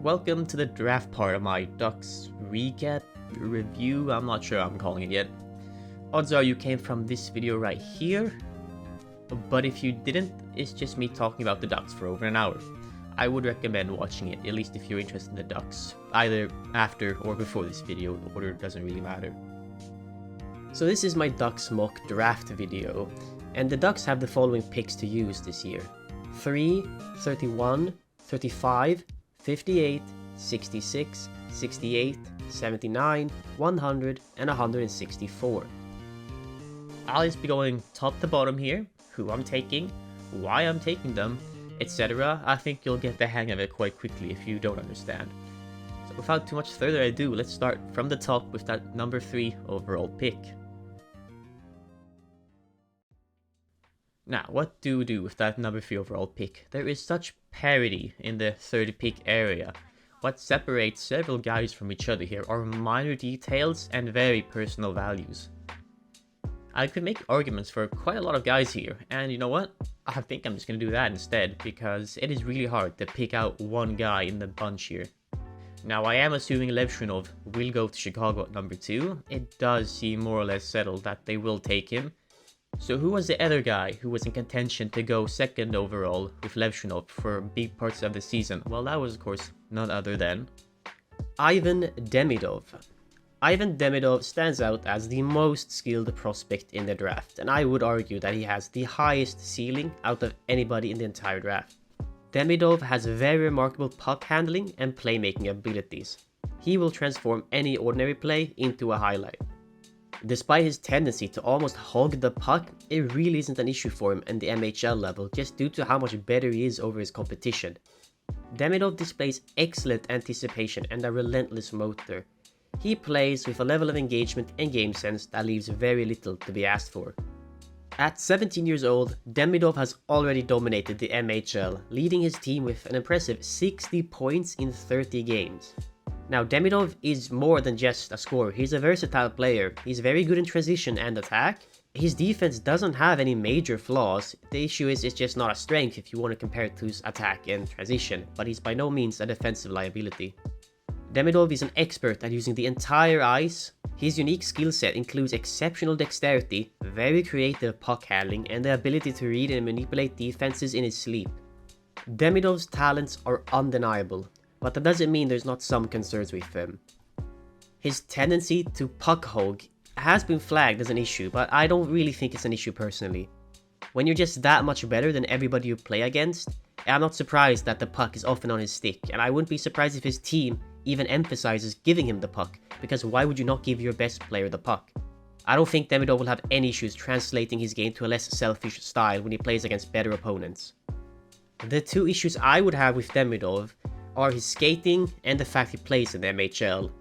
welcome to the draft part of my Ducks recap review. I'm not sure I'm calling it yet. Odds are you came from this video right here, but if you didn't, it's just me talking about the Ducks for over an hour. I would recommend watching it, at least if you're interested in the Ducks, either after or before this video. The order doesn't really matter. So this is my Ducks mock draft video, and the Ducks have the following picks to use this year: 3, 31, 35, 58, 66, 68, 79, 100, and 164. I'll just be going top to bottom here, who I'm taking, why I'm taking them, etc. I think you'll get the hang of it quite quickly if you don't understand. So without too much further ado, let's start from the top with that number 3 overall pick. Now, what do we do with that number 3 overall pick? There is such parity in the 30 pick area. What separates several guys from each other here are minor details and very personal values. I could make arguments for quite a lot of guys here, and you know what? I think I'm just going to do that instead, because it is really hard to pick out one guy in the bunch here. Now, I am assuming Levshunov will go to Chicago at number 2. It does seem more or less settled that they will take him. So who was the other guy who was in contention to go second overall with Levshunov for big parts of the season? Well, that was of course none other than Ivan Demidov. Ivan Demidov stands out as the most skilled prospect in the draft, and I would argue that he has the highest ceiling out of anybody in the entire draft. Demidov has very remarkable puck handling and playmaking abilities. He will transform any ordinary play into a highlight. Despite his tendency to almost hog the puck, it really isn't an issue for him in the MHL level, just due to how much better he is over his competition. Demidov displays excellent anticipation and a relentless motor. He plays with a level of engagement and game sense that leaves very little to be asked for. At 17 years old, Demidov has already dominated the MHL, leading his team with an impressive 60 points in 30 games. Now, Demidov is more than just a scorer. He's a versatile player. He's very good in transition and attack. His defense doesn't have any major flaws. The issue is it's just not a strength if you want to compare it to his attack and transition, but he's by no means a defensive liability. Demidov is an expert at using the entire ice. His unique skill set includes exceptional dexterity, very creative puck handling, and the ability to read and manipulate defenses in his sleep. Demidov's talents are undeniable, but that doesn't mean there's not some concerns with him. His tendency to puck hog has been flagged as an issue, but I don't really think it's an issue personally. When you're just that much better than everybody you play against, I'm not surprised that the puck is often on his stick, and I wouldn't be surprised if his team even emphasizes giving him the puck, because why would you not give your best player the puck? I don't think Demidov will have any issues translating his game to a less selfish style when he plays against better opponents. The two issues I would have with Demidov are his skating and the fact he plays in the MHL.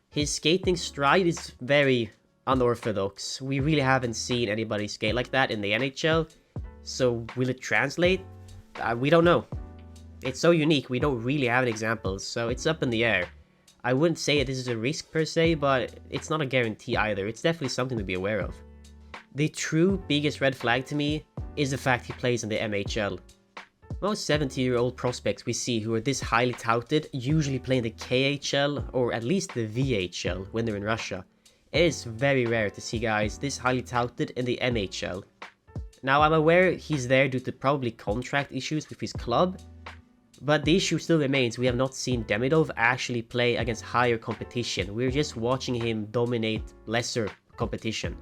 His skating stride is very unorthodox. We really haven't seen anybody skate like that in the NHL, so will it translate? We don't know. It's so unique, we don't really have examples, so it's up in the air. I wouldn't say this is a risk per se, but it's not a guarantee either. It's definitely something to be aware of. The true biggest red flag to me is the fact he plays in the MHL. Most 70-year-old prospects we see who are this highly touted usually play in the KHL or at least the VHL when they're in Russia. It is very rare to see guys this highly touted in the NHL. Now, I'm aware he's there due to probably contract issues with his club, but the issue still remains. We have not seen Demidov actually play against higher competition. We're just watching him dominate lesser competition.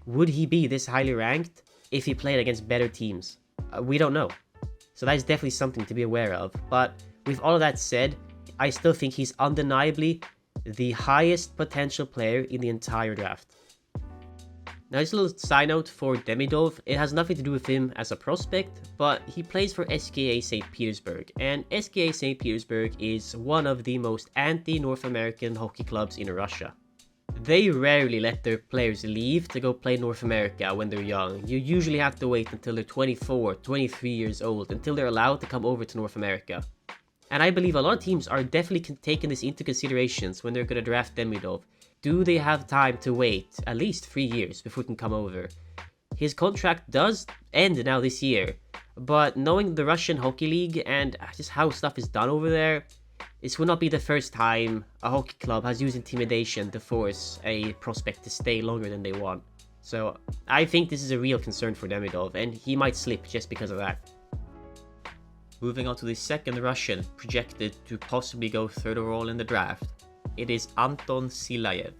Would he be this highly ranked if he played against better teams? We don't know. So that is definitely something to be aware of. But with all of that said, I still think he's undeniably the highest potential player in the entire draft. Now, just a little side note for Demidov. It has nothing to do with him as a prospect, but he plays for SKA St. Petersburg, and SKA St. Petersburg is one of the most anti-North American hockey clubs in Russia. They rarely let their players leave to go play North America when they're young. You usually have to wait until they're 24, 23 years old until they're allowed to come over to North America. And I believe a lot of teams are definitely taking this into considerations when they're going to draft Demidov. Do they have time to wait at least 3 years before he can come over? His contract does end now this year, but knowing the Russian Hockey League and just how stuff is done over there, This will not be the first time a hockey club has used intimidation to force a prospect to stay longer than they want. So I think this is a real concern for Demidov, and he might slip just because of that. Moving on to the second Russian projected to possibly go third overall in the draft, it is Anton Silayev.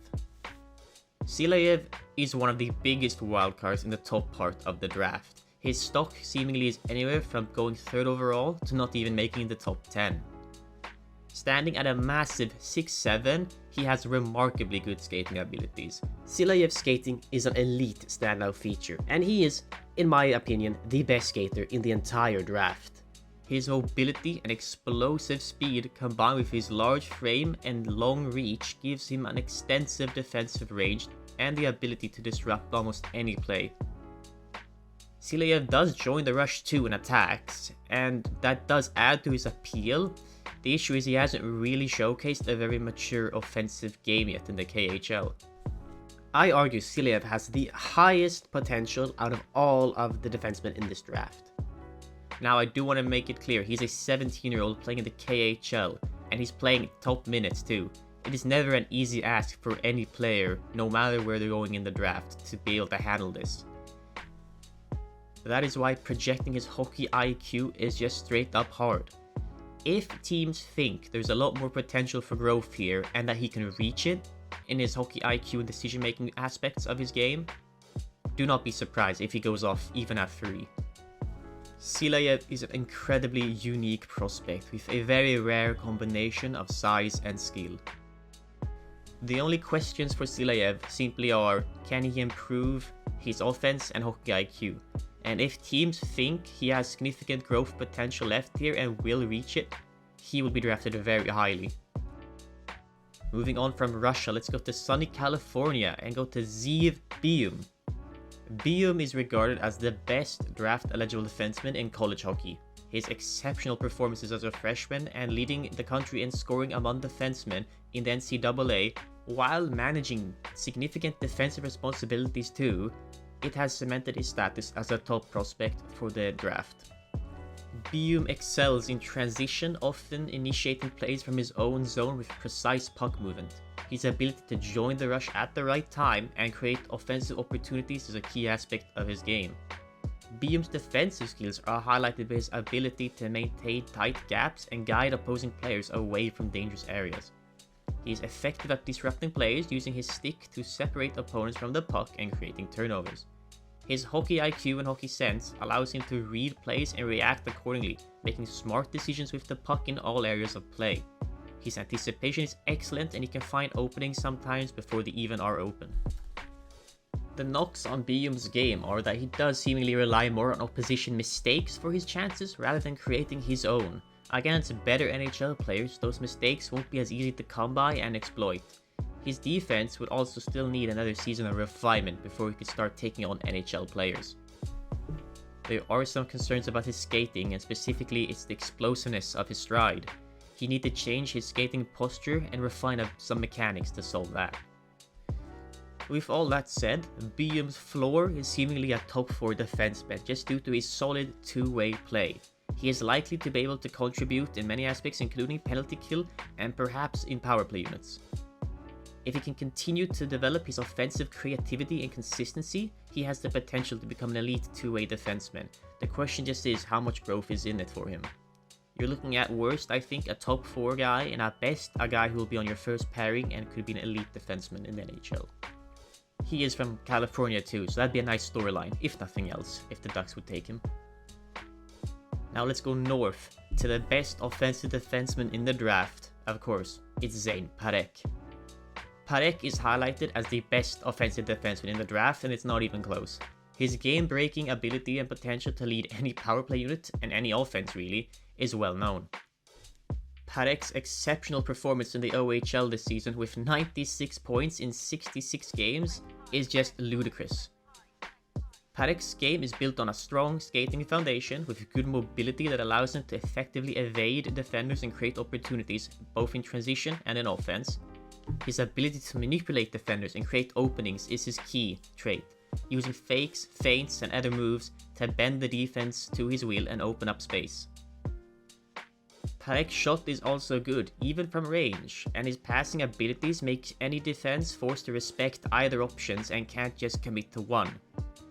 Silayev is one of the biggest wildcards in the top part of the draft. His stock seemingly is anywhere from going third overall to not even making the top 10. Standing at a massive 6'7", he has remarkably good skating abilities. Silayev's skating is an elite standout feature, and he is, in my opinion, the best skater in the entire draft. His mobility and explosive speed combined with his large frame and long reach gives him an extensive defensive range and the ability to disrupt almost any play. Silayev does join the rush too in attacks, and that does add to his appeal. The issue is he hasn't really showcased a very mature offensive game yet in the KHL. I argue Silayev has the highest potential out of all of the defensemen in this draft. Now I do want to make it clear, he's a 17-year-old playing in the KHL, and he's playing top minutes too. It is never an easy ask for any player, no matter where they're going in the draft, to be able to handle this. That is why projecting his hockey IQ is just straight up hard. If teams think there's a lot more potential for growth here and that he can reach it in his hockey IQ and decision making aspects of his game, do not be surprised if he goes off even at 3. Silayev is an incredibly unique prospect with a very rare combination of size and skill. The only questions for Silayev simply are, can he improve his offense and hockey IQ? And if teams think he has significant growth potential left here and will reach it, he will be drafted very highly. Moving on from Russia, let's go to sunny California and go to Zeev Bium. Bium is regarded as the best draft-eligible defenseman in college hockey. His exceptional performances as a freshman and leading the country in scoring among defensemen in the NCAA, while managing significant defensive responsibilities too, it has cemented his status as a top prospect for the draft. Bium excels in transition, often initiating plays from his own zone with precise puck movement. His ability to join the rush at the right time and create offensive opportunities is a key aspect of his game. Bium's defensive skills are highlighted by his ability to maintain tight gaps and guide opposing players away from dangerous areas. He is effective at disrupting plays, using his stick to separate opponents from the puck and creating turnovers. His hockey IQ and hockey sense allows him to read plays and react accordingly, making smart decisions with the puck in all areas of play. His anticipation is excellent and he can find openings sometimes before they even are open. The knocks on Bium's game are that he does seemingly rely more on opposition mistakes for his chances rather than creating his own. Against better NHL players, those mistakes won't be as easy to come by and exploit. His defense would also still need another season of refinement before he could start taking on NHL players. There are some concerns about his skating, and specifically it's the explosiveness of his stride. He needs to change his skating posture and refine some mechanics to solve that. With all that said, Bium's floor is seemingly a top 4 defenseman just due to his solid two-way play. He is likely to be able to contribute in many aspects, including penalty kill and perhaps in power play units. If he can continue to develop his offensive creativity and consistency, he has the potential to become an elite two-way defenseman. The question just is how much growth is in it for him. You're looking at worst, I think, a top 4 guy, and at best, a guy who will be on your first pairing and could be an elite defenseman in the NHL. He is from California too, so that'd be a nice storyline, if nothing else, if the Ducks would take him. Now let's go north to the best offensive defenseman in the draft. Of course, it's Zane Parekh. Parekh is highlighted as the best offensive defenseman in the draft, and it's not even close. His game-breaking ability and potential to lead any power play unit, and any offense really, is well known. Parekh's exceptional performance in the OHL this season with 96 points in 66 games is just ludicrous. Parekh's game is built on a strong skating foundation with good mobility that allows him to effectively evade defenders and create opportunities both in transition and in offense. His ability to manipulate defenders and create openings is his key trait, using fakes, feints, and other moves to bend the defense to his will and open up space. Parek's shot is also good, even from range, and his passing abilities make any defense forced to respect either options and can't just commit to one.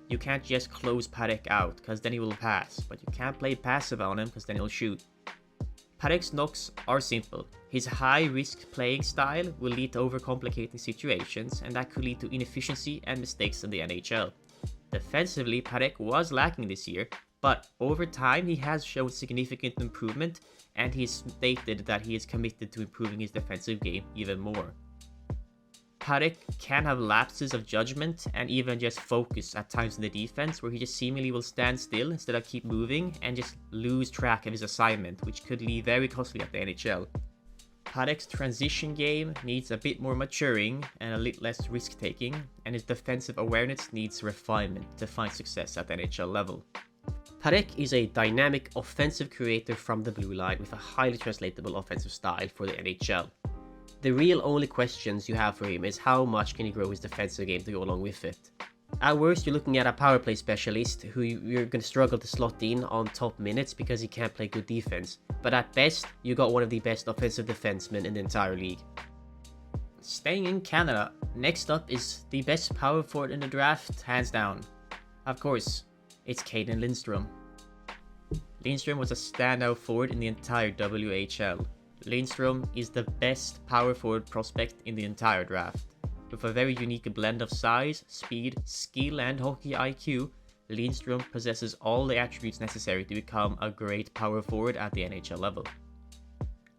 You can't just close Parek out, cause then he will pass, but you can't play passive on him, cause then he'll shoot. Parek's knocks are simple. His high-risk playing style will lead to overcomplicating situations, and that could lead to inefficiency and mistakes in the NHL. Defensively, Parek was lacking this year, but over time he has shown significant improvement, and he's stated that he is committed to improving his defensive game even more. Parek can have lapses of judgment and even just focus at times in the defense, where he just seemingly will stand still instead of keep moving and just lose track of his assignment, which could be very costly at the NHL. Parek's transition game needs a bit more maturing and a little less risk taking, and his defensive awareness needs refinement to find success at the NHL level. Parek is a dynamic offensive creator from the blue line with a highly translatable offensive style for the NHL. The real only questions you have for him is how much can he grow his defensive game to go along with it. At worst, you're looking at a power play specialist who you're going to struggle to slot in on top minutes because he can't play good defense. But at best, you got one of the best offensive defensemen in the entire league. Staying in Canada, next up is the best power forward in the draft, hands down. Of course, it's Caden Lindstrom. Lindstrom was a standout forward in the entire WHL. Lindstrom is the best power forward prospect in the entire draft. With a very unique blend of size, speed, skill, and hockey IQ, Lindstrom possesses all the attributes necessary to become a great power forward at the NHL level.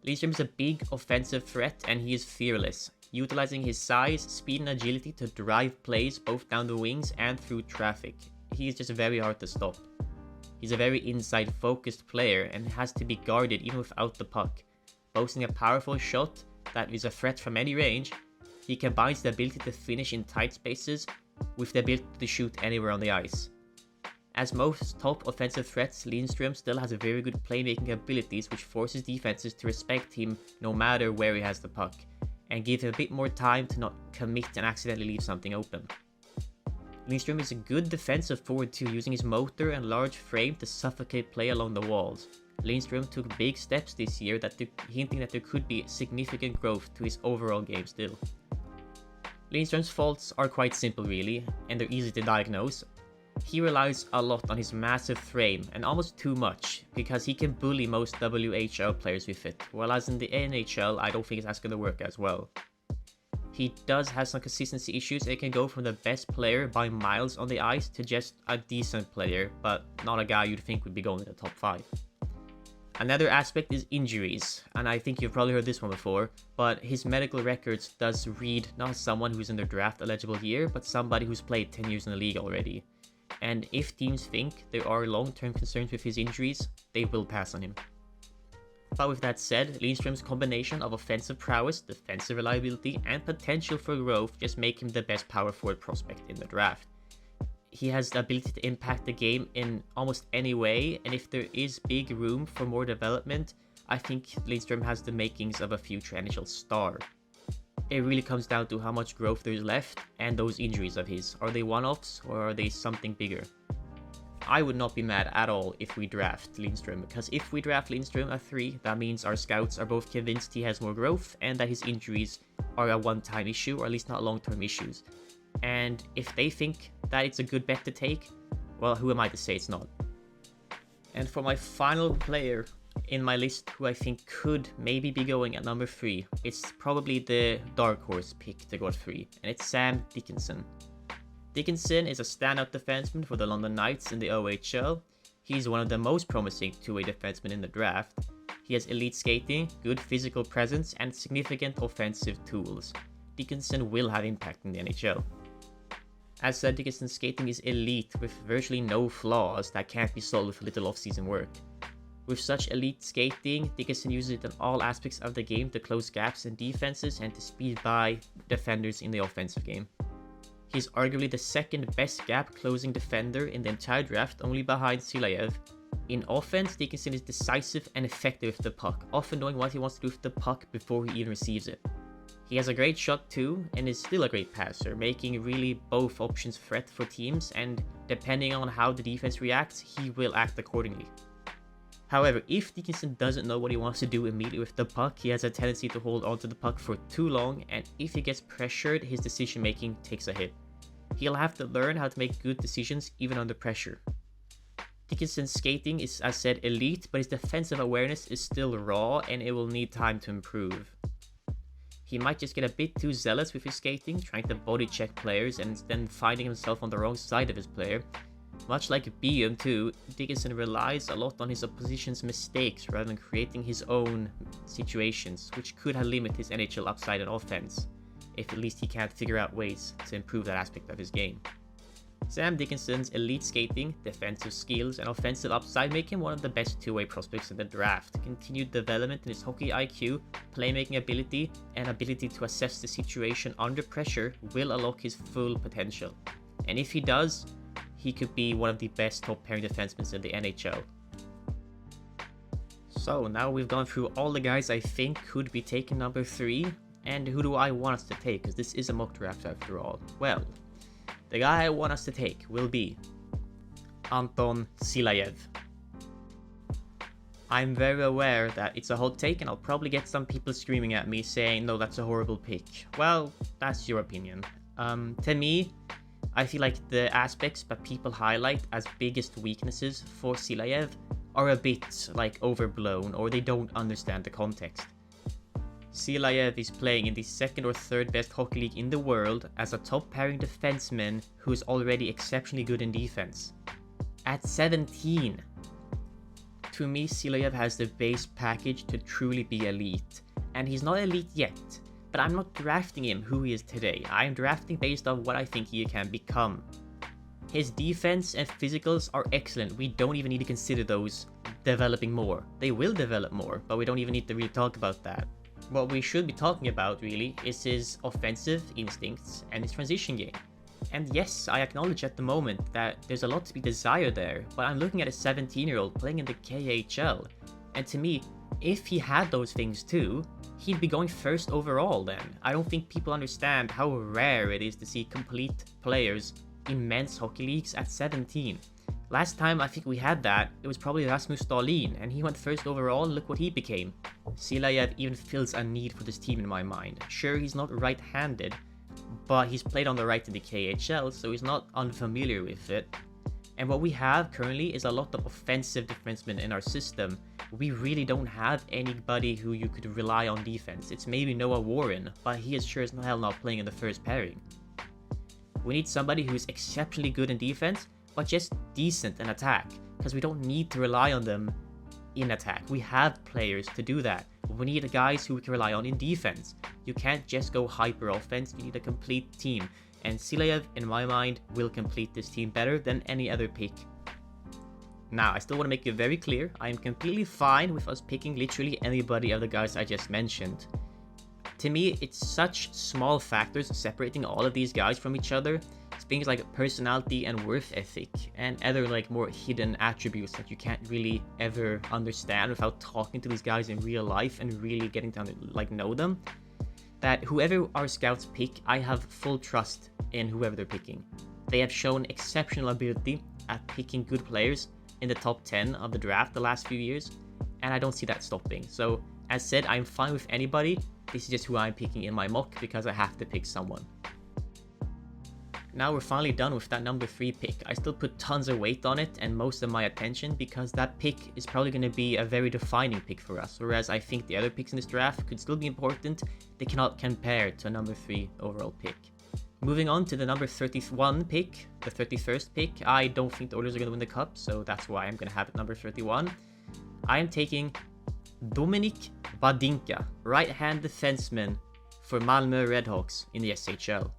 Lindstrom is a big offensive threat, and he is fearless, utilizing his size, speed, and agility to drive plays both down the wings and through traffic. He is just very hard to stop. He's a very inside-focused player and has to be guarded even without the puck. Boasting a powerful shot that is a threat from any range, he combines the ability to finish in tight spaces with the ability to shoot anywhere on the ice. As most top offensive threats, Lindstrom still has a very good playmaking abilities, which forces defenses to respect him no matter where he has the puck, and give him a bit more time to not commit and accidentally leave something open. Lindstrom is a good defensive forward too, using his motor and large frame to suffocate play along the walls. Lindstrom took big steps this year hinting that there could be significant growth to his overall game still. Lindstrom's faults are quite simple really, and they're easy to diagnose. He relies a lot on his massive frame, and almost too much, because he can bully most WHL players with it, whereas in the NHL I don't think that's going to work as well. He does have some consistency issues, and can go from the best player by miles on the ice to just a decent player, but not a guy you'd think would be going in the top 5. Another aspect is injuries, and I think you've probably heard this one before, but his medical records does read not someone who's in their draft eligible year, but somebody who's played 10 years in the league already. And if teams think there are long-term concerns with his injuries, they will pass on him. But with that said, Lindstrom's combination of offensive prowess, defensive reliability, and potential for growth just make him the best power forward prospect in the draft. He has the ability to impact the game in almost any way, and if there is big room for more development, I think Lindstrom has the makings of a future NHL star. It really comes down to how much growth there is left, and those injuries of his. Are they one-offs, or are they something bigger? I would not be mad at all if we draft Lindstrom, because if we draft Lindstrom at 3, that means our scouts are both convinced he has more growth, and that his injuries are a one-time issue, or at least not long-term issues. And if they think that it's a good bet to take, well, who am I to say it's not? And for my final player in my list who I think could maybe be going at number 3, it's probably the dark horse pick to go at 3, and it's Sam Dickinson. Dickinson is a standout defenseman for the London Knights in the OHL. He's one of the most promising two-way defensemen in the draft. He has elite skating, good physical presence, and significant offensive tools. Dickinson will have impact in the NHL. As said, Dickinson's skating is elite with virtually no flaws that can't be solved with a little off-season work. With such elite skating, Dickinson uses it in all aspects of the game to close gaps in defenses and to speed by defenders in the offensive game. He's arguably the second best gap closing defender in the entire draft, only behind Silayev. In offense, Dickinson is decisive and effective with the puck, often knowing what he wants to do with the puck before he even receives it. He has a great shot too, and is still a great passer, making really both options threat for teams, and depending on how the defense reacts, he will act accordingly. However, if Dickinson doesn't know what he wants to do immediately with the puck, he has a tendency to hold onto the puck for too long, and if he gets pressured, his decision making takes a hit. He'll have to learn how to make good decisions even under pressure. Dickinson's skating is, as said, elite, but his defensive awareness is still raw and it will need time to improve. He might just get a bit too zealous with his skating, trying to body check players and then finding himself on the wrong side of his player. Much like Bium too, Dickinson relies a lot on his opposition's mistakes rather than creating his own situations, which could have limited his NHL upside in offense, if at least he can't figure out ways to improve that aspect of his game. Sam Dickinson's elite skating, defensive skills, and offensive upside make him one of the best two-way prospects in the draft. Continued development in his hockey IQ, playmaking ability, and ability to assess the situation under pressure will unlock his full potential. And if he does, he could be one of the best top-pairing defensemen in the NHL. So now we've gone through all the guys I think could be taken number 3, and who do I want us to take, because this is a mock draft after all. Well, the guy I want us to take will be Anton Silayev. I'm very aware that it's a hot take and I'll probably get some people screaming at me saying, no, that's a horrible pick. Well, that's your opinion. To me, I feel like the aspects that people highlight as biggest weaknesses for Silayev are a bit like overblown, or they don't understand the context. Silayev is playing in the second or third best hockey league in the world as a top pairing defenseman who is already exceptionally good in defense. At 17! To me, Silayev has the base package to truly be elite, and he's not elite yet, but I'm not drafting him who he is today. I'm drafting based on what I think he can become. His defense and physicals are excellent. We don't even need to consider those developing more. They will develop more, but we don't even need to really talk about that. What we should be talking about, really, is his offensive instincts and his transition game. And yes, I acknowledge at the moment that there's a lot to be desired there, but I'm looking at a 17-year-old playing in the KHL, and to me, if he had those things too, he'd be going first overall then. I don't think people understand how rare it is to see complete players in men's hockey leagues at 17. Last time I think we had that, it was probably Rasmus Dahlin, and he went first overall. Look what he became. Silayev even fills a need for this team in my mind. Sure, he's not right-handed, but he's played on the right in the KHL, so he's not unfamiliar with it. And what we have currently is a lot of offensive defensemen in our system. We really don't have anybody who you could rely on defense. It's maybe Noah Warren, but he is sure as hell not playing in the first pairing. We need somebody who's exceptionally good in defense, but just decent in attack, because we don't need to rely on them in attack. We have players to do that. We need guys who we can rely on in defense. You can't just go hyper offense, you need a complete team. And Silayev, in my mind, will complete this team better than any other pick. Now, I still want to make it very clear, I am completely fine with us picking literally anybody of the guys I just mentioned. To me, it's such small factors separating all of these guys from each other. It's things like personality and worth ethic, and other like more hidden attributes that you can't really ever understand without talking to these guys in real life and really getting to know them. That whoever our scouts pick, I have full trust in whoever they're picking. They have shown exceptional ability at picking good players in the top 10 of the draft the last few years, and I don't see that stopping. So, as said, I'm fine with anybody. This is just who I'm picking in my mock because I have to pick someone. Now we're finally done with that number 3 pick. I still put tons of weight on it and most of my attention because that pick is probably going to be a very defining pick for us, whereas I think the other picks in this draft could still be important. They cannot compare to a number 3 overall pick. Moving on to the number 31 pick, the 31st pick. I don't think the Oilers are going to win the cup, so that's why I'm going to have it number 31. I am taking Dominik Badinka, right-hand defenseman for Malmö Redhawks in the SHL.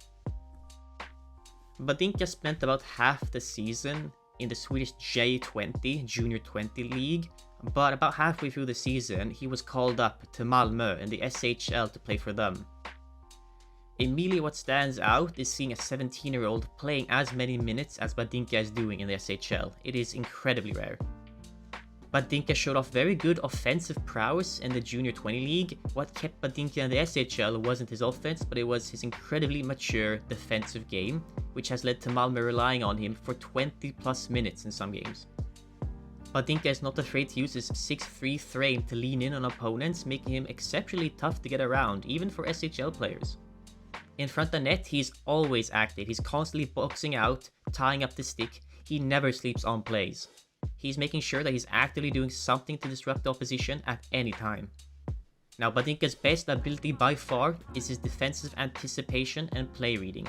Badinka spent about half the season in the Swedish J20, Junior 20 League, but about halfway through the season, he was called up to Malmö in the SHL to play for them. Immediately what stands out is seeing a 17-year-old playing as many minutes as Badinka is doing in the SHL. It is incredibly rare. Badinka showed off very good offensive prowess in the Junior 20 League. What kept Badinka in the SHL wasn't his offense, but it was his incredibly mature defensive game, which has led to Malmö relying on him for 20 plus minutes in some games. Badinka is not afraid to use his 6'3" frame to lean in on opponents, making him exceptionally tough to get around, even for SHL players. In front of net, he's always active, he's constantly boxing out, tying up the stick, he never sleeps on plays. He's making sure that he's actively doing something to disrupt the opposition at any time. Now, Badinka's best ability by far is his defensive anticipation and play reading.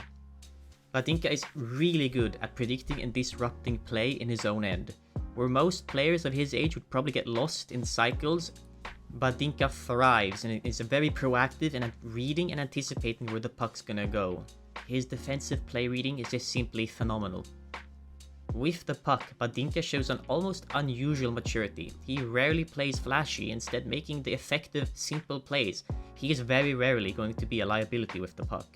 Badinka is really good at predicting and disrupting play in his own end. Where most players of his age would probably get lost in cycles, Badinka thrives and is very proactive in reading and anticipating where the puck's gonna go. His defensive play reading is just simply phenomenal. With the puck, Badinka shows an almost unusual maturity. He rarely plays flashy, instead making the effective, simple plays. He is very rarely going to be a liability with the puck.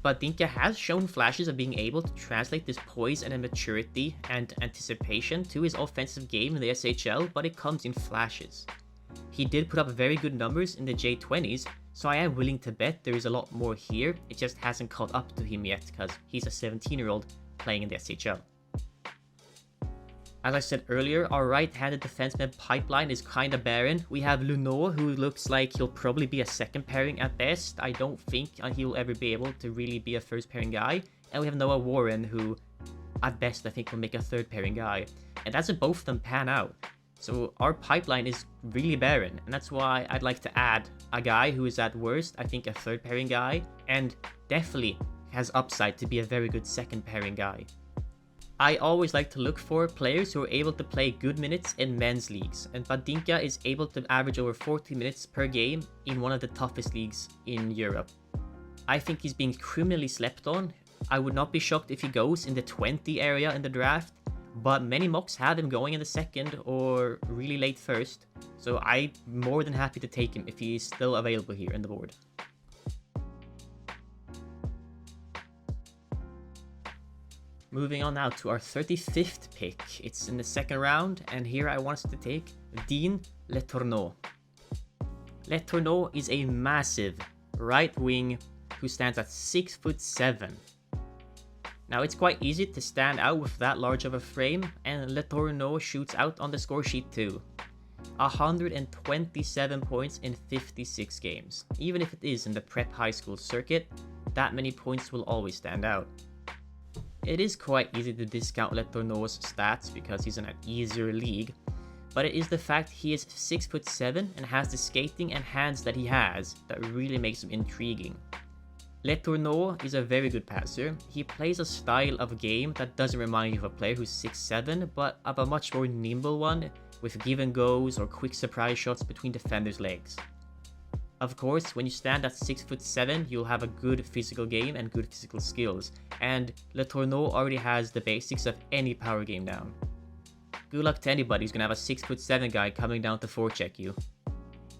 Badinka has shown flashes of being able to translate this poise and maturity and anticipation to his offensive game in the SHL, but it comes in flashes. He did put up very good numbers in the J20s, so I am willing to bet there is a lot more here, it just hasn't caught up to him yet because he's a 17-year-old playing in the SHL. As I said earlier, our right-handed defenseman pipeline is kinda barren. We have Luneau, who looks like he'll probably be a second pairing at best. I don't think he'll ever be able to really be a first pairing guy. And we have Noah Warren, who at best I think will make a third pairing guy. And that's if both of them pan out. So our pipeline is really barren, and that's why I'd like to add a guy who is at worst, I think, a third pairing guy, and definitely has upside to be a very good second pairing guy. I always like to look for players who are able to play good minutes in men's leagues, and Badinka is able to average over 40 minutes per game in one of the toughest leagues in Europe. I think he's being criminally slept on. I would not be shocked if he goes in the 20 area in the draft, but many mocks have him going in the second or really late first, so I'm more than happy to take him if he is still available here in the board. Moving on now to our 35th pick. It's in the second round, and here I want us to take Dean Letourneau. Letourneau is a massive right wing who stands at 6'7". Now it's quite easy to stand out with that large of a frame, and Letourneau shoots out on the score sheet too. 127 points in 56 games. Even if it is in the prep high school circuit, that many points will always stand out. It is quite easy to discount Letourneau's stats because he's in an easier league, but it is the fact he is 6'7" and has the skating and hands that he has that really makes him intriguing. Letourneau is a very good passer. He plays a style of game that doesn't remind you of a player who's 6'7", but of a much more nimble one with give and goes or quick surprise shots between defenders' legs. Of course, when you stand at 6'7", you'll have a good physical game and good physical skills, and Letourneau already has the basics of any power game down. Good luck to anybody who's gonna have a 6'7" guy coming down to forecheck you.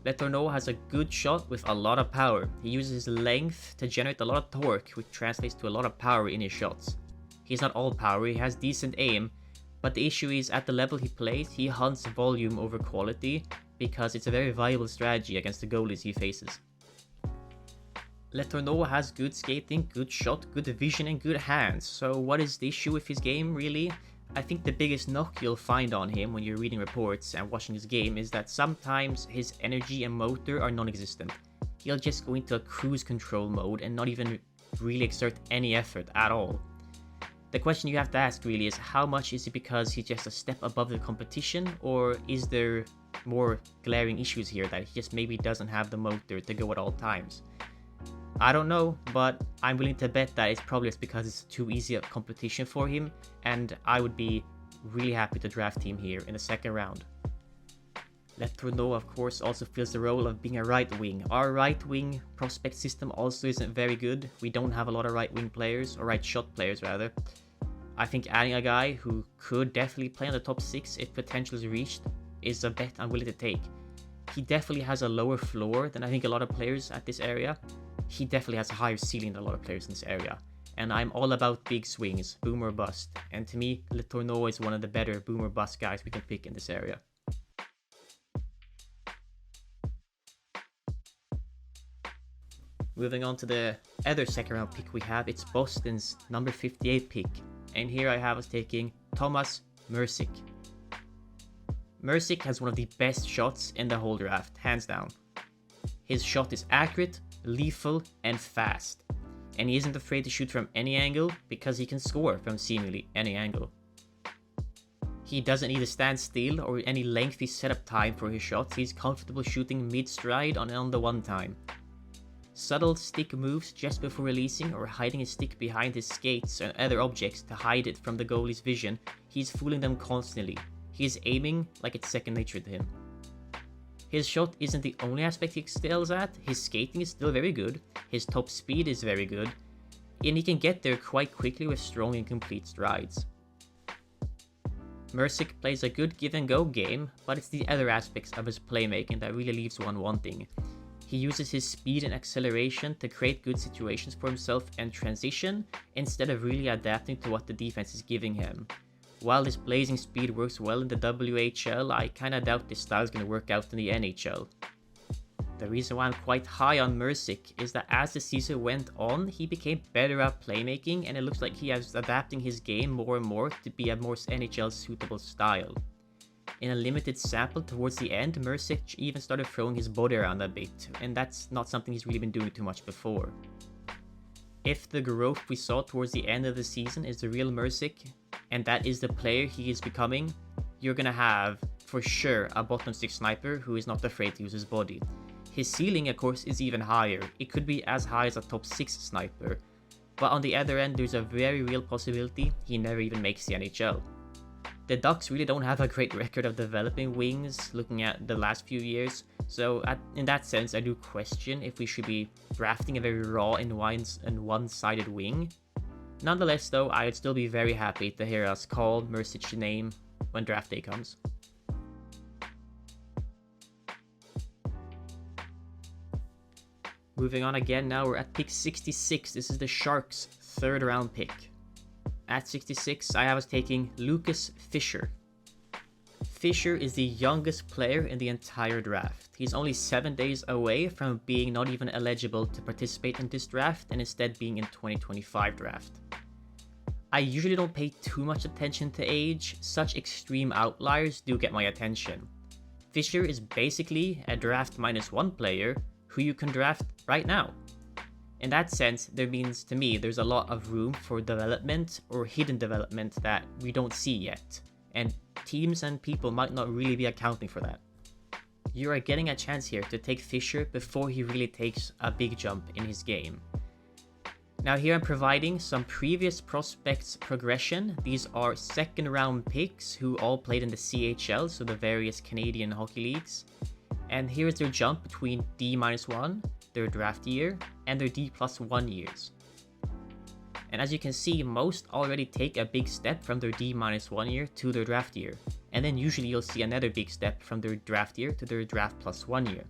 Letourneau has a good shot with a lot of power. He uses his length to generate a lot of torque, which translates to a lot of power in his shots. He's not all power, he has decent aim, but the issue is at the level he plays, he hunts volume over quality, because it's a very viable strategy against the goalies he faces. Letourneau has good skating, good shot, good vision, and good hands, so what is the issue with his game really? I think the biggest knock you'll find on him when you're reading reports and watching his game is that sometimes his energy and motor are non-existent. He'll just go into a cruise control mode and not even really exert any effort at all. The question you have to ask really is, how much is it because he's just a step above the competition, or is there more glaring issues here that he just maybe doesn't have the motor to go at all times? I don't know, but I'm willing to bet that it's probably just because it's too easy a competition for him, and I would be really happy to draft him here in the second round. Letourneau, of course, also fills the role of being a right wing. Our right wing prospect system also isn't very good. We don't have a lot of right wing players, or right shot players rather. I think adding a guy who could definitely play on the top 6 if potential is reached is a bet I'm willing to take. He definitely has a lower floor than I think a lot of players at this area. He definitely has a higher ceiling than a lot of players in this area. And I'm all about big swings, boom or bust. And to me, Letourneau is one of the better boom or bust guys we can pick in this area. Moving on to the other second round pick we have, it's Boston's number 58 pick. And here I have us taking Thomas Mercic. Mersic has one of the best shots in the whole draft, hands down. His shot is accurate, lethal, and fast. And he isn't afraid to shoot from any angle because he can score from seemingly any angle. He doesn't need to stand still or any lengthy setup time for his shots. He's comfortable shooting mid-stride on the one time. Subtle stick moves just before releasing or hiding his stick behind his skates and other objects to hide it from the goalie's vision. He's fooling them constantly. He is aiming like it's second nature to him. His shot isn't the only aspect he excels at. His skating is still very good, his top speed is very good, and he can get there quite quickly with strong and complete strides. Mersic plays a good give and go game, but it's the other aspects of his playmaking that really leaves one wanting. He uses his speed and acceleration to create good situations for himself and transition, instead of really adapting to what the defense is giving him. While this blazing speed works well in the WHL, I kinda doubt this style is gonna work out in the NHL. The reason why I'm quite high on Mersic is that as the season went on, he became better at playmaking, and it looks like he is adapting his game more and more to be a more NHL suitable style. In a limited sample towards the end, Mersic even started throwing his body around a bit, and that's not something he's really been doing too much before. If the growth we saw towards the end of the season is the real Mersic, and that is the player he is becoming, you're gonna have, for sure, a bottom 6 sniper who is not afraid to use his body. His ceiling, of course, is even higher. It could be as high as a top 6 sniper, but on the other end, there's a very real possibility he never even makes the NHL. The Ducks really don't have a great record of developing wings looking at the last few years, so in that sense I do question if we should be drafting a very raw and one-sided wing. Nonetheless though, I'd still be very happy to hear us call Mersic's name when draft day comes. Moving on again, now we're at pick 66. This is the Sharks' 3rd round pick. At 66, I was taking Lucas Fischer. Fischer is the youngest player in the entire draft. He's only 7 days away from being not even eligible to participate in this draft and instead being in 2025 draft. I usually don't pay too much attention to age. Such extreme outliers do get my attention. Fischer is basically a draft -1 player who you can draft right now. In that sense, there means to me there's a lot of room for development or hidden development that we don't see yet, and teams and people might not really be accounting for that. You are getting a chance here to take Fischer before he really takes a big jump in his game. Now here I'm providing some previous prospects progression. These are 2nd round picks who all played in the CHL, so the various Canadian hockey leagues. And here is their jump between D-1, their draft year, and their D+1 years. And as you can see, most already take a big step from their D-1 year to their draft year. And then usually you'll see another big step from their draft year to their draft +1 year.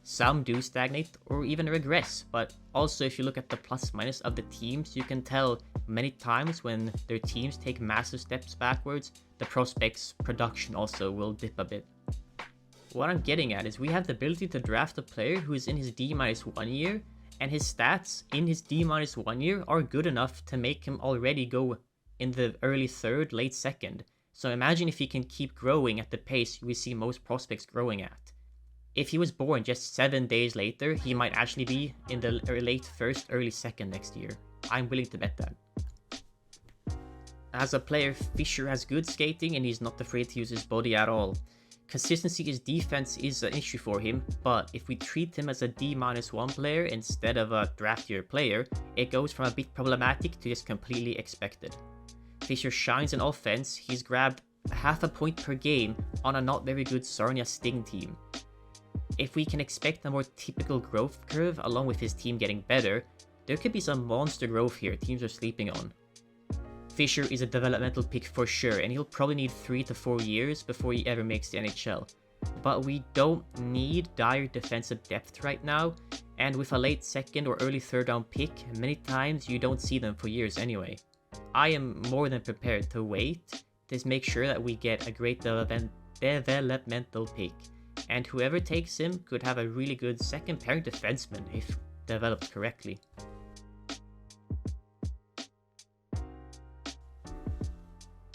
Some do stagnate or even regress, but also if you look at the plus-minus of the teams, you can tell many times when their teams take massive steps backwards, the prospects' production also will dip a bit. What I'm getting at is we have the ability to draft a player who is in his D-1 year, and his stats in his D-1 year are good enough to make him already go in the early 3rd, late 2nd. So imagine if he can keep growing at the pace we see most prospects growing at. If he was born just 7 days later, he might actually be in the late 1st, early 2nd next year. I'm willing to bet that. As a player, Fischer has good skating and he's not afraid to use his body at all. Consistency in defense is an issue for him, but if we treat him as a D-1 player instead of a draft year player, it goes from a bit problematic to just completely expected. Fischer shines in offense. He's grabbed half a point per game on a not very good Sarnia Sting team. If we can expect a more typical growth curve along with his team getting better, there could be some monster growth here teams are sleeping on. Fischer is a developmental pick for sure, and he'll probably need 3 to 4 years before he ever makes the NHL. But we don't need dire defensive depth right now, and with a late 2nd or early 3rd round pick, many times you don't see them for years anyway. I am more than prepared to wait to make sure that we get a great developmental pick, and whoever takes him could have a really good second pairing defenseman if developed correctly.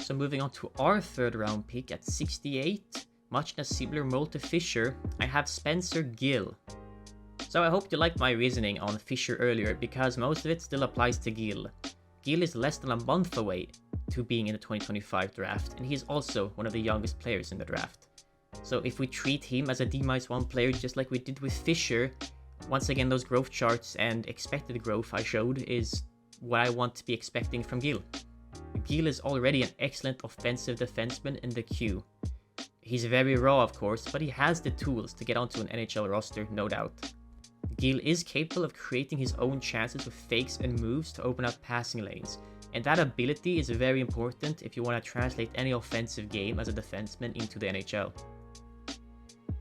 So moving on to our 3rd round pick at 68, Much in a similar mold to Fisher, I have Spencer Gill. So I hope you liked my reasoning on Fisher earlier, because most of it still applies to Gill. Gill is less than a month away to being in the 2025 draft, and he is also one of the youngest players in the draft. So if we treat him as a D-1 player just like we did with Fisher, once again those growth charts and expected growth I showed is what I want to be expecting from Gill. Gill is already an excellent offensive defenseman in the queue. He's very raw of course, but he has the tools to get onto an NHL roster, no doubt. Gill is capable of creating his own chances with fakes and moves to open up passing lanes, and that ability is very important if you want to translate any offensive game as a defenseman into the NHL.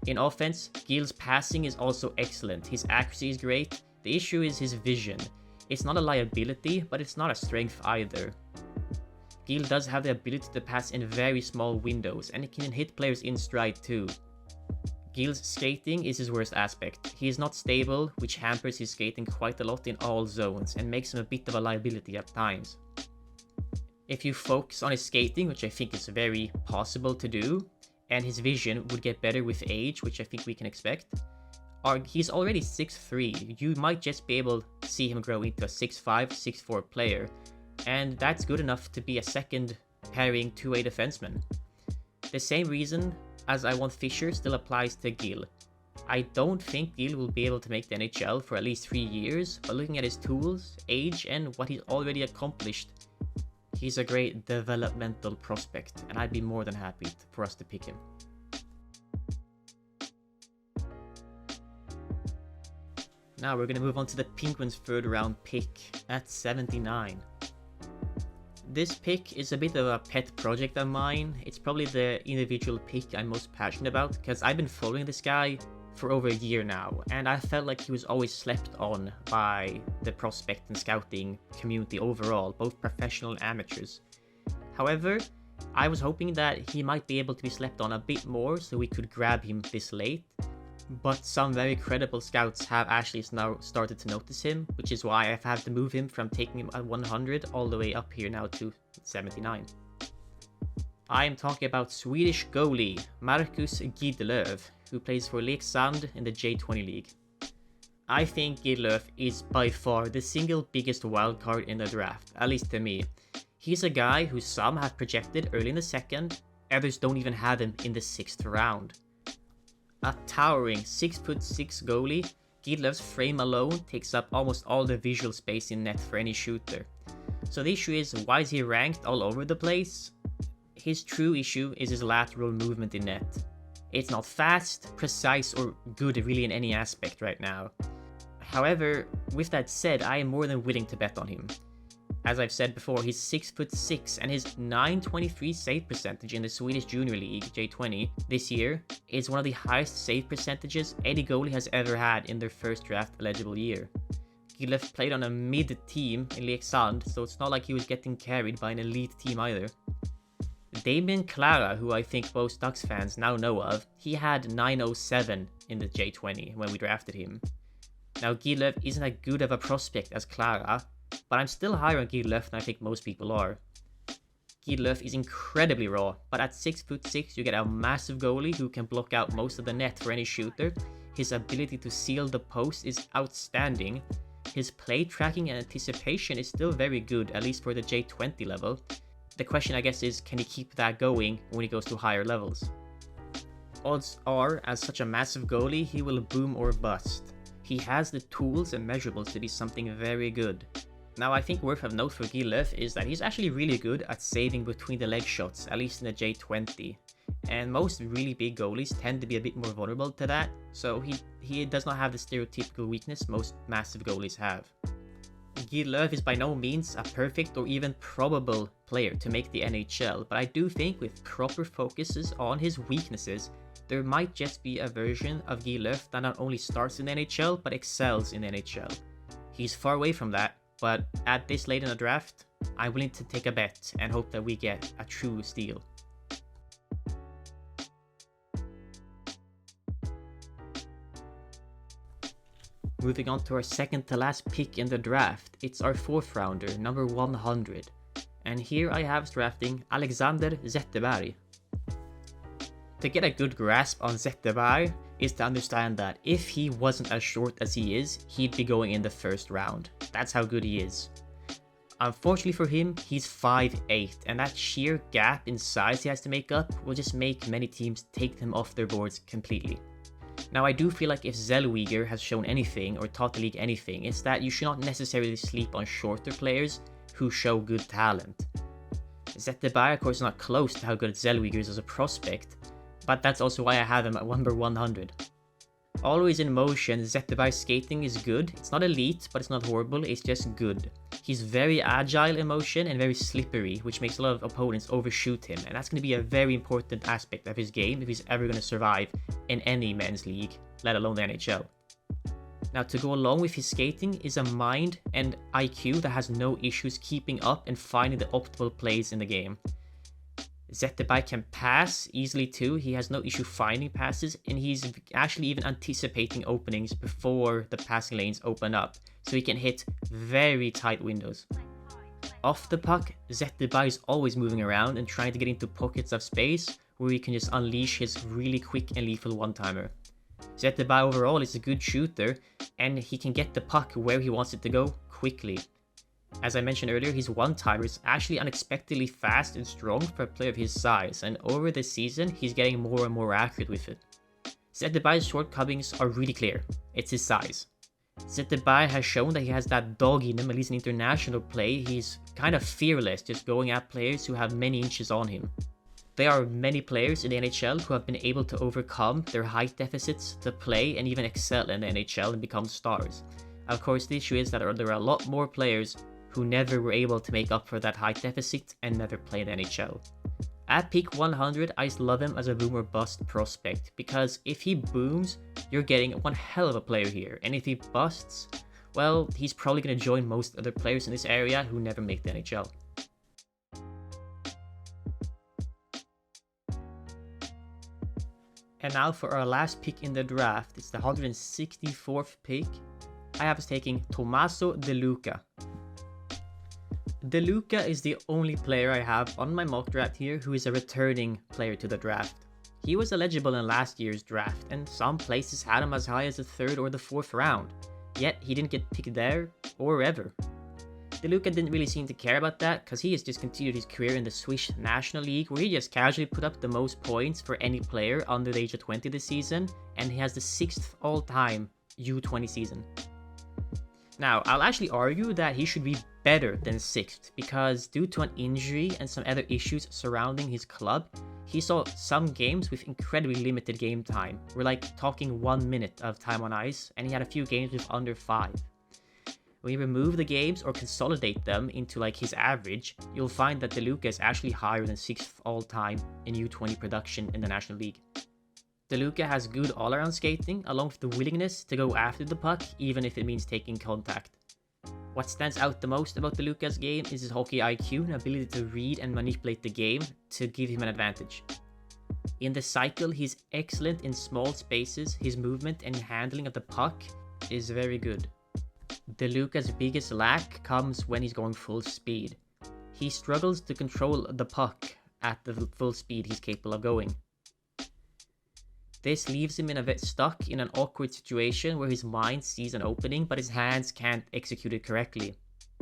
In offense, Gill's passing is also excellent, his accuracy is great, the issue is his vision. It's not a liability, but it's not a strength either. Gill does have the ability to pass in very small windows, and he can hit players in stride too. Gill's skating is his worst aspect. He is not stable, which hampers his skating quite a lot in all zones and makes him a bit of a liability at times. If you focus on his skating, which I think is very possible to do, and his vision would get better with age, which I think we can expect, he's already 6'3", you might just be able to see him grow into a 6'5", 6'4 player, and that's good enough to be a second pairing 2A defenseman. The same reason as I want Fisher still applies to Gill. I don't think Gill will be able to make the NHL for at least 3 years, but looking at his tools, age, and what he's already accomplished, he's a great developmental prospect, and I'd be more than happy for us to pick him. Now we're going to move on to the Penguins' third round pick at 79. This pick is a bit of a pet project of mine. It's probably the individual pick I'm most passionate about, because I've been following this guy for over a year now, and I felt like he was always slept on by the prospect and scouting community overall, both professional and amateurs. However, I was hoping that he might be able to be slept on a bit more so we could grab him this late, but some very credible scouts have actually now started to notice him, which is why I've had to move him from taking him at 100 all the way up here now to 79. I am talking about Swedish goalie Marcus Gidlöv, who plays for Leksand in the J20 League. I think Gidlöv is by far the single biggest wildcard in the draft, at least to me. He's a guy who some have projected early in the second, others don't even have him in the 6th round. A towering 6'6" goalie, Gidlöv's frame alone takes up almost all the visual space in net for any shooter. So the issue is, why is he ranked all over the place? His true issue is his lateral movement in net. It's not fast, precise, or good really in any aspect right now. However, with that said, I am more than willing to bet on him. As I've said before, he's 6'6", and his .923 save percentage in the Swedish Junior League, J20, this year is one of the highest save percentages any goalie has ever had in their first draft eligible year. Gidlöv played on a mid-team in Leksand, so it's not like he was getting carried by an elite team either. Damien Clara, who I think most Ducks fans now know of, he had 907 in the J20 when we drafted him. Now Gidlöv isn't as good of a prospect as Clara, but I'm still higher on Gidlöv than I think most people are. Gidlöv is incredibly raw, but at 6'6" you get a massive goalie who can block out most of the net for any shooter. His ability to seal the post is outstanding. His play tracking and anticipation is still very good, at least for the J20 level. The question I guess is, can he keep that going when he goes to higher levels? Odds are, as such a massive goalie, he will boom or bust. He has the tools and measurables to be something very good. Now I think worth of note for Gidlöv is that he's actually really good at saving between the leg shots, at least in the J20. And most really big goalies tend to be a bit more vulnerable to that, so he does not have the stereotypical weakness most massive goalies have. Gidlöv is by no means a perfect or even probable player to make the NHL, but I do think with proper focuses on his weaknesses, there might just be a version of Gidlöv that not only starts in the NHL, but excels in the NHL. He's far away from that, but at this late in the draft, I'm willing to take a bet and hope that we get a true steal. Moving on to our second to last pick in the draft, it's our 4th rounder, number 100. And here I have drafting Alexander Zetterberg. To get a good grasp on Zetterberg is to understand that if he wasn't as short as he is, he'd be going in the first round. That's how good he is. Unfortunately for him, he's 5'8", and that sheer gap in size he has to make up will just make many teams take him off their boards completely. Now, I do feel like if Zellweger has shown anything or taught the league anything, it's that you should not necessarily sleep on shorter players who show good talent. Zetterberg, of course, is not close to how good Zellweger is as a prospect, but that's also why I have him at number 100. Always in motion, Zetterberg's skating is good. It's not elite, but it's not horrible, it's just good. He's very agile in motion and very slippery, which makes a lot of opponents overshoot him, and that's going to be a very important aspect of his game if he's ever going to survive in any men's league, let alone the NHL. Now, to go along with his skating is a mind and IQ that has no issues keeping up and finding the optimal plays in the game. Zetterberg can pass easily too. He has no issue finding passes, and he's actually even anticipating openings before the passing lanes open up, so he can hit very tight windows. Off the puck, Zetterberg is always moving around and trying to get into pockets of space where he can just unleash his really quick and lethal one-timer. Zetterberg overall is a good shooter, and he can get the puck where he wants it to go quickly. As I mentioned earlier, his one-timer is actually unexpectedly fast and strong for a player of his size, and over the season, he's getting more and more accurate with it. Zetterberg's shortcomings are really clear. It's his size. Zetterberg has shown that he has that dog in him, at least in international play. He's kind of fearless, just going at players who have many inches on him. There are many players in the NHL who have been able to overcome their height deficits to play and even excel in the NHL and become stars. Of course, the issue is that there are a lot more players who never were able to make up for that height deficit and never play in the NHL. At peak 100, I love him as a boom or bust prospect, because if he booms, you're getting one hell of a player here, and if he busts, well, he's probably going to join most other players in this area who never make the NHL. And now for our last pick in the draft, it's the 164th pick. I have us taking Tommaso De Luca. De Luca is the only player I have on my mock draft here who is a returning player to the draft. He was eligible in last year's draft, and some places had him as high as the 3rd or the 4th round, yet he didn't get picked there or ever. De Luca didn't really seem to care about that, because he has just continued his career in the Swiss National League, where he just casually put up the most points for any player under the age of 20 this season, and he has the 6th all-time U20 season. Now, I'll actually argue that he should be better than 6th, because due to an injury and some other issues surrounding his club, he saw some games with incredibly limited game time. We're like talking 1 minute of time on ice, and he had a few games with under 5. When you remove the games or consolidate them into like his average, you'll find that De Luca is actually higher than 6th all time in U20 production in the National League. De Luca has good all-around skating, along with the willingness to go after the puck, even if it means taking contact. What stands out the most about De Luca's game is his hockey IQ and ability to read and manipulate the game to give him an advantage. In the cycle, he's excellent in small spaces. His movement and handling of the puck is very good. De Luca's biggest lack comes when he's going full speed. He struggles to control the puck at the full speed he's capable of going. This leaves him stuck in an awkward situation where his mind sees an opening, but his hands can't execute it correctly.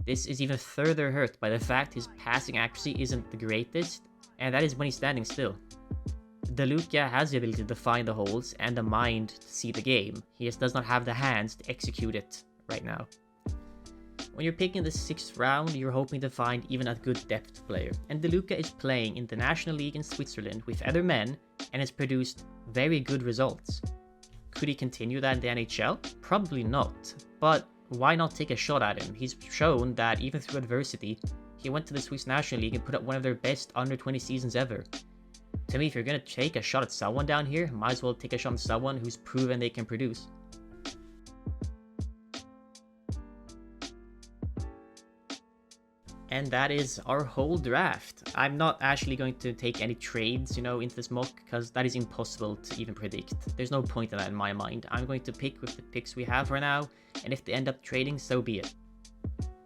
This is even further hurt by the fact his passing accuracy isn't the greatest, and that is when he's standing still. De Luca has the ability to find the holes and the mind to see the game. He just does not have the hands to execute it right now. When you're picking the 6th round, you're hoping to find even a good depth player, and De Luca is playing in the National League in Switzerland with other men and has produced very good results. Could he continue that in the NHL? Probably not, but why not take a shot at him? He's shown that even through adversity, he went to the Swiss National League and put up one of their best under 20 seasons ever. To me, if you're gonna take a shot at someone down here, might as well take a shot at someone who's proven they can produce. And that is our whole draft. I'm not actually going to take any trades, into this mock, because that is impossible to even predict. There's no point in that in my mind. I'm going to pick with the picks we have for now, and if they end up trading, so be it.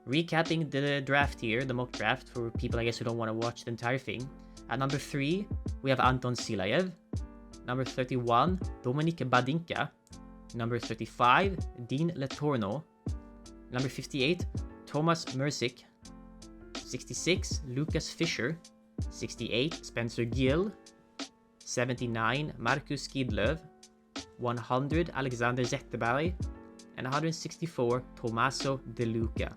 Recapping the draft here, the mock draft, for people I guess who don't want to watch the entire thing. At number 3, we have Anton Silayev. Number 31, Dominic Badinka. Number 35, Dean Letorno. Number 58, Thomas Mersick. 66, Lucas Fischer. 68, Spencer Gill. 79, Marcus Skidlöv. 100, Alexander Zetterberg. And 164, Tommaso De Luca.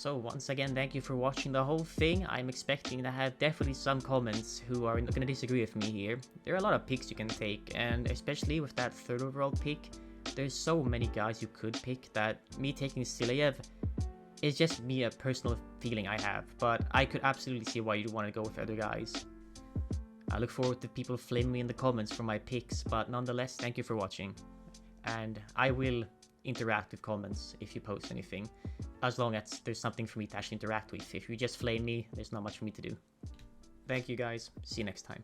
So once again, thank you for watching the whole thing. I'm expecting to have definitely some comments who are going to disagree with me here. There are a lot of picks you can take, and especially with that third overall pick, there's so many guys you could pick that me taking Silayev is just me a personal feeling I have, but I could absolutely see why you'd want to go with other guys. I look forward to people flaming me in the comments for my picks, but nonetheless, thank you for watching. And I will interact with comments if you post anything, as long as there's something for me to actually interact with. If you just flame me, there's not much for me to do. Thank you guys, see you next time.